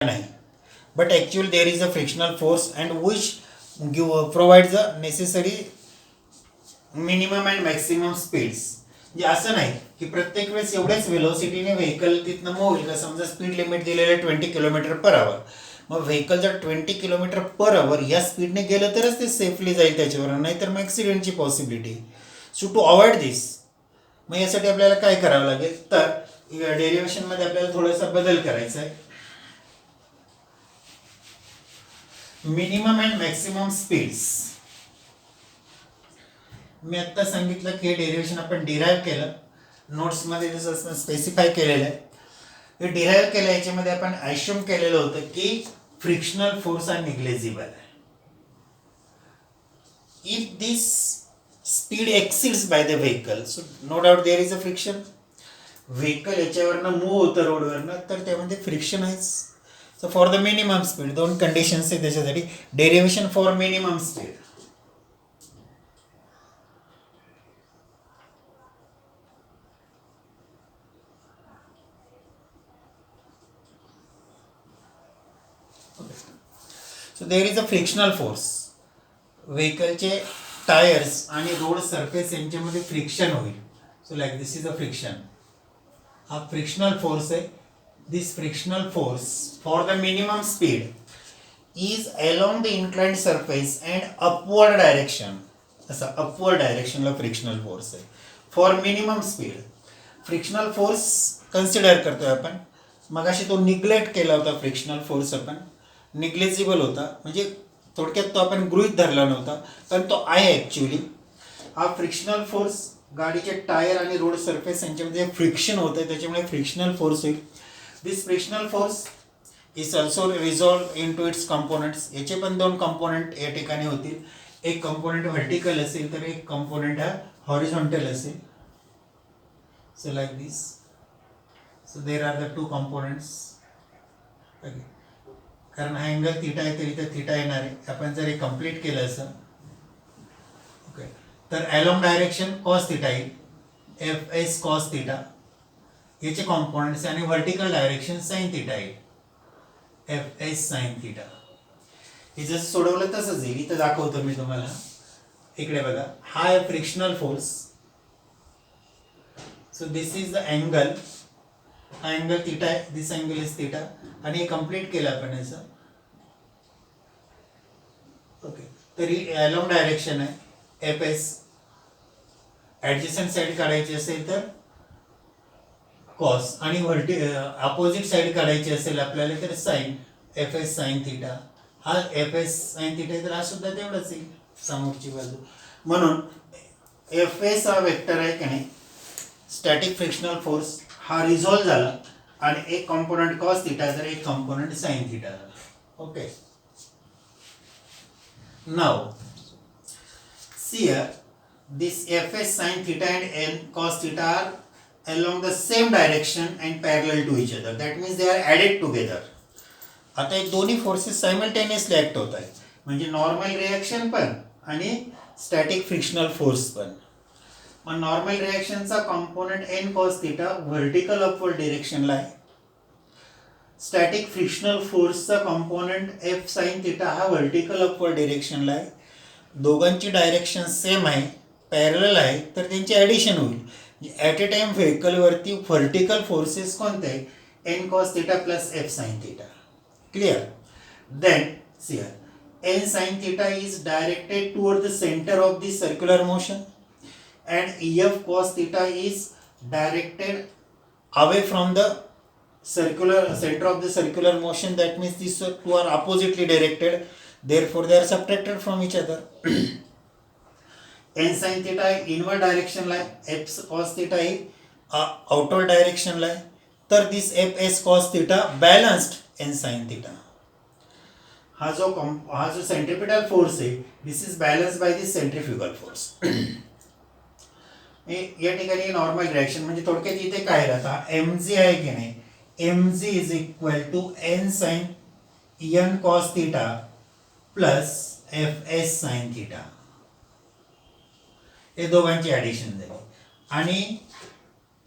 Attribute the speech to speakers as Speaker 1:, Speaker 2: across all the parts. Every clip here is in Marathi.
Speaker 1: नाही, but actually there is a frictional force and which provides the necessary minimum and maximum speeds. म्हणजे असं नाही की प्रत्येक वेळेस एवढ्याच वेलोसिटीने व्हेकल तिथनं मूव्ह होईल का. समजा स्पीड लिमिट दिलेलं आहे 20 किलोमीटर पर आवर, मग व्हेकल जर 20 किलोमीटर पर आवर या स्पीडने गेलं तरच ते सेफली जाईल त्याच्यावर, नाहीतर मग ॲक्सिडेंटची पॉसिबिलिटी. सो टू अवॉइड दिस, मग यासाठी आपल्याला काय करावं लागेल, तर डेरिव्हेशनमध्ये आपल्याला थोडासा बदल करायचा आहे. मिनिमम अँड मॅक्सिमम स्पीड्स मी आत्ता सांगितलं की हे डेरिव्हेशन आपण डिराईव्ह केलं, नोट्समध्ये जसं स्पेसिफाय केलेलं आहे. हे डिराईव्ह केलं, याच्यामध्ये आपण ॲश्युम केलेलं होतं की frictional force are negligible. If this speed exceeds by the vehicle, so no doubt there is a friction. Vehicle याच्यावरनं मूव्ह होतं रोडवरनं, तर त्यामध्ये फ्रिक्शन आहेच. So for the minimum speed दोन कंडिशन्स आहेत त्याच्यासाठी. Derivation for minimum speed, so there is a frictional force. व्हेकलचे टायर्स आणि रोड सरफेस यांच्यामध्ये फ्रिक्शन होईल. So like this is a friction. हा फ्रिक्शनल फोर्स आहे. This frictional force for the minimum speed is along the inclined surface and upward direction. असं अपवर्ड डायरेक्शनला फ्रिक्शनल फोर्स आहे for minimum speed. Frictional force consider करतोय आपण. मगाशी तो निग्लेक्ट केला होता फ्रिक्शनल फोर्स, आपण निग्लेजिबल होता, म्हणजे थोडक्यात तो आपण गृहीत धरला नव्हता, पण तो आहे ॲक्च्युली. हा फ्रिक्शनल फोर्स गाडीचे टायर आणि रोड सरफेस यांच्यामध्ये फ्रिक्शन होतं, त्याच्यामुळे फ्रिक्शनल फोर्स होईल. This frictional force is also resolve into its components. याचे पण दोन कंपोनंट या ठिकाणी होतील. एक कंपोनंट व्हर्टिकल असेल तर एक कंपोनंट हा हॉरिझॉन्टल असेल. So like this. So there are the to components. Okay, कारण हा अँगल थिटा आहे तर इथं थिटा येणार आहे. आपण जर हे कम्प्लीट केलं असं, ओके, तर अलोंग डायरेक्शन कॉस थिटा येईल, एफ एस कॉस थिटा याचे कॉम्पोनंट्स, आणि व्हर्टिकल डायरेक्शन साईन थिटा येईल, एफ एस साईन थिटा. हे जसं सोडवलं तसंच येईल. इथं दाखवतो मी तुम्हाला. इकडे बघा, हा आहे frictional force. So this is the angle. हा अँगल थिटा आहे, दिस अँगल इज थिटा, आणि हे कम्प्लीट केलं आपण याचं. ओके, तर ही अलोंग डायरेक्शन आहे, एफ एस. ॲडजस्टंट साईड काढायची असेल तर कॉस, आणि अपोजिट साईड काढायची असेल आपल्याला तर sine, F S sine theta. हा एफ एस साईन थिटा तर हा सुद्धा तेवढंच येईल समोरची बाजू. म्हणून एफ एस हा वेक्टर आहे की नाही, स्टॅटिक फ्रिक्शनल फोर्स हा रिझॉल्व झाला, आणि एक कॉम्पोनंट कॉस थिटा तर एक कॉम्पोनंट साईन थिटा झाला. Okay, now see here, this fs sin theta and n cos theta are along the same direction and parallel to each other. That means they are added together. आता हे दोन्ही फोर्सेस सायमल्टेनियसली ॲक्ट होत आहे, म्हणजे नॉर्मल रिॲक्शन पण आणि स्टॅटिक फ्रिक्शनल फोर्स पण. मग नॉर्मल रिॲक्शनचा component N cos theta vertical upward डिरेक्शनला आहे. स्टॅटिक फ्रिक्शनल फोर्सचा कॉम्पोनंट एफ साईन थिटा हा व्हर्टिकल अपवर्ड डिरेक्शनला आहे. दोघांची डायरेक्शन सेम आहे, पॅरलल आहे, तर त्यांची ॲडिशन होईल. ॲट ए टाइम व्हेकलवरती व्हर्टिकल फोर्सेस कोणते आहे, N cos theta plus F sine theta. Clear. Then सियर N sine theta is directed toward the centre of the circular motion and F cos theta is directed away from the circular center of the circular motion. That means these two are oppositely directed, therefore they are subtracted from each other. n sin theta inward direction ला आहे, f cos theta ही outward direction ला आहे, तर this f s cos theta balanced n sin theta. हा जो सेंट्रिपिटल फोर्स आहे, this is balance by this centrifugal force. या ठिकाणी नॉर्मल रिॲक्शन म्हणजे थोडक्यात इथे काय राहता, एम जी आहे की नाही, mg is equal to n sin n cos theta plus fs sin theta. हे दोघांची ॲडिशन झाली, आणि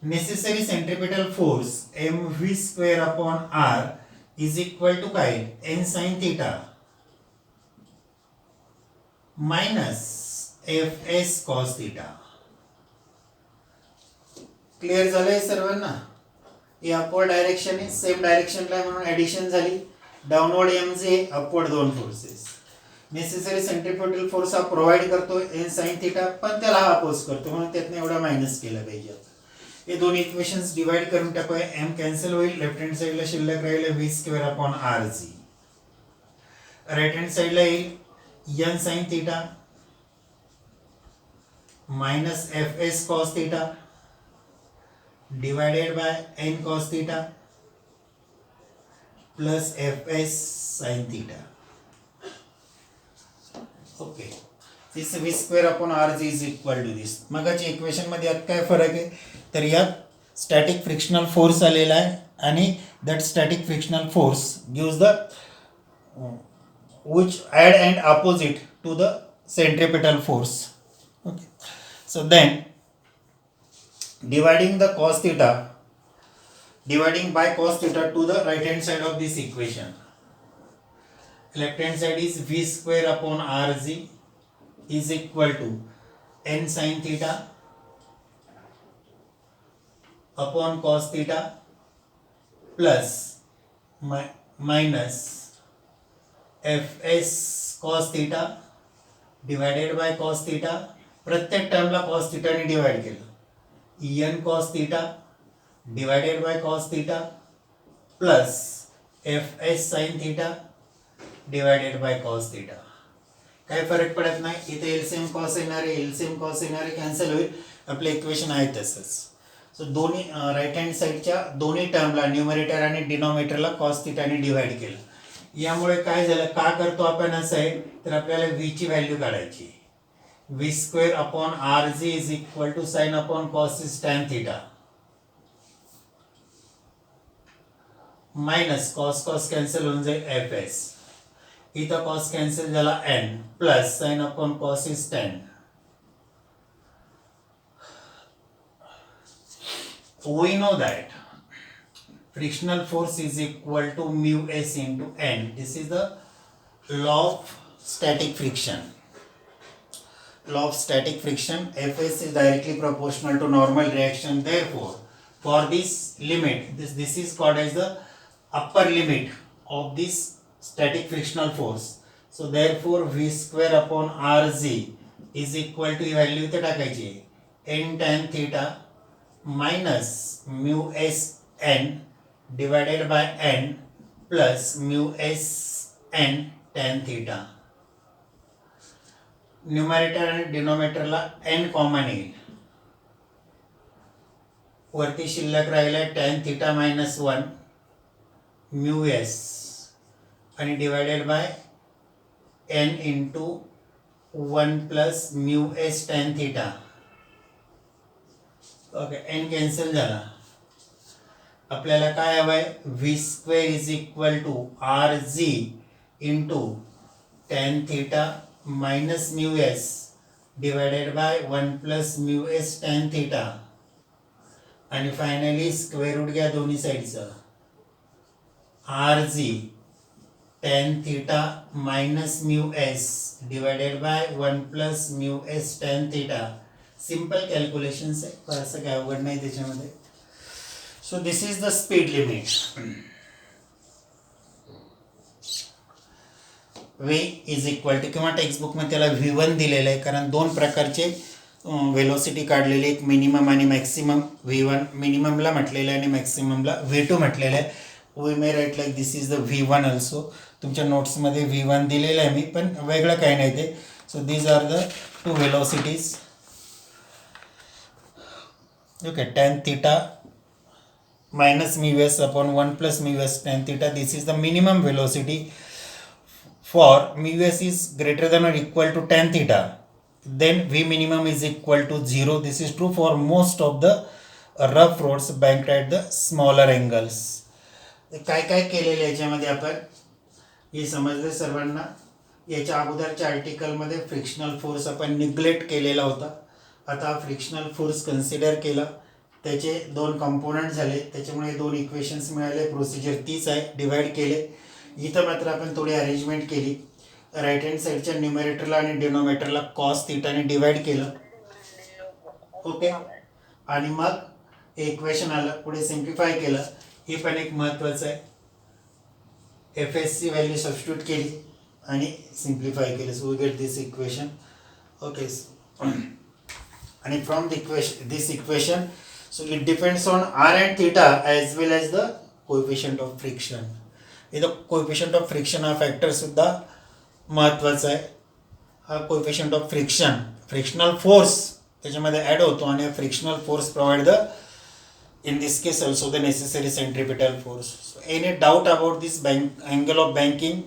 Speaker 1: necessary centripetal force mv square upon r is equal to काय N sine theta minus F S cos theta. Clear झालंय सर्वांना. ही अपवर्ड डायरेक्शन आहे, सेम डायरेक्शनला म्हणून ऍडिशन झाली. डाऊनवर्ड एम जे अपवर्ड दोन फोर्सेस. नेसेसरी सेंट्रिपिटल फोर्स हा प्रोव्हाइड करतो एन साइन थिटा, पण त्याला हा अपोज करतो म्हणून त्यातनं एवढा मायनस केला पाहिजे. हे दोन इक्वेशन्स डिवाइड करून टाकूया. एम कॅन्सल होईल, लेफ्ट हँड साइडला शिल्लक राहील V square upon R G. Right hand साइडला येईल N sine theta minus F S cos theta divided by N cos theta plus F S sine theta. Okay, this V square upon R G is equal to this. मगाच्या इक्वेशन मध्ये यात काय फरक आहे तर यात स्टॅटिक फ्रिक्शनल फोर्स आलेला आहे आणि that static frictional force gives the which add and opposite to the centripetal force. Okay, so then dividing by cos theta to the right hand side of this equation. Left hand side is v square upon rg is equal to n sin theta upon cos theta plus minus F S cos theta divided by cos theta. प्रत्येक टर्मला कॉस थिटाने डिवाइड केलं. N cos theta divided by cos theta plus F S sine theta divided by cos theta. काही फरक पडत नाही. इथे एलसीएम कॉस येणारे कॅन्सल होईल. आपलं इक्वेशन आहे तसंच. सो दोन्ही राईट हँड साईडच्या दोन्ही टर्मला न्यूमरेटर आणि डिनॉमिनेटरला कॉस थिटाने डिवाइड केलं. यामुळे काय झालं, का करतो आपण असं आहे तर आपल्याला व्ही ची व्हॅल्यू काढायची. V square upon R G is equal to sine upon cos is tan theta minus cos cos cancel होऊन जाईल एफ एस. इथं कॉस कॅन्सल झाला N plus sine upon cos is tan. We know that frictional force is equal to mu s into n. This is the law of static friction. Law of static friction. Fs is directly proportional to normal reaction. Therefore, for this limit, this is called as the upper limit of this static frictional force. So therefore, v square upon rg is equal to value इथे टाकायची n tan theta minus mu s n divided by n plus mu s n tan theta. Numerator आणि डिनॉमिनेटरला n कॉमन येईल. वरती शिल्लक राहिला tan theta minus 1 mu s आणि divided by n into 1 plus mu s tan theta. Okay, n cancel झाला. आपल्याला काय हवंय V square is equal to R G into tan theta minus mu S divided by 1 plus mu S tan theta आणि फायनली स्क्वेअर रूट घ्या दोन्ही साईडचं. R G tan theta minus mu S divided by 1 plus mu S tan theta. Simple calculations आहे, फारसं काय अवघड नाही त्याच्यामध्ये. So this is the speed limit. V is equal to किंवा टेक्स्ट बुक मध्ये त्याला V1 दिलेलं आहे कारण दोन प्रकारचे वेलोसिटी काढलेले, एक मिनिमम आणि मॅक्सिमम. V1 मिनिममला म्हटलेलं आहे आणि मॅक्सिममला V2 म्हटलेलं आहे. We may write like this is the V1 also. तुमच्या नोट्समध्ये V1 दिलेलं आहे मी, पण वेगळं काही नाही ते. So these are the two velocities. Okay, tan theta minus mu s upon 1 plus mu s tan theta. This is the minimum velocity for mu s is greater than or equal to tan theta. Then v minimum is equal to 0. This is true for most of the rough roads banked at the smaller angles. काय काय केलेलं याच्यामध्ये आपण हे समजले सर्वांना. याच्या अगोदरच्या आर्टिकलमध्ये फ्रिक्शनल फोर्स आपण निग्लेक्ट केलेला होता. आता फ्रिक्शनल फोर्स कन्सिडर केला. त्याचे दोन कंपोनंट झाले, त्याच्यामुळे दोन इक्वेशन्स मिळाले. प्रोसिजर तीच आहे, डिवाइड केले. इथं मात्र आपण थोडी अरेंजमेंट केली. राईट हँड साईडच्या न्युमरेटरला आणि डिनोमिनेटरला कॉस थिटाने डिवाइड केलं. ओके, आणि मग इक्वेशन आलं, पुढे सिम्प्लिफाय केलं. हे पण एक महत्त्वाचं आहे. एफ एस ची व्हॅल्यू सबस्टिट्यूट केली आणि सिम्प्लिफाय केलं. So we get this equation. Okay, आणि from this equation, so it depends on r and theta as well as the coefficient of friction. इथं coefficient of friction हा फॅक्टर सुद्धा महत्त्वाचा आहे. हा coefficient of frictional force त्याच्यामध्ये ॲड होतो आणि frictional force provide the in this case also the necessary centripetal force. So any doubt about this angle of banking?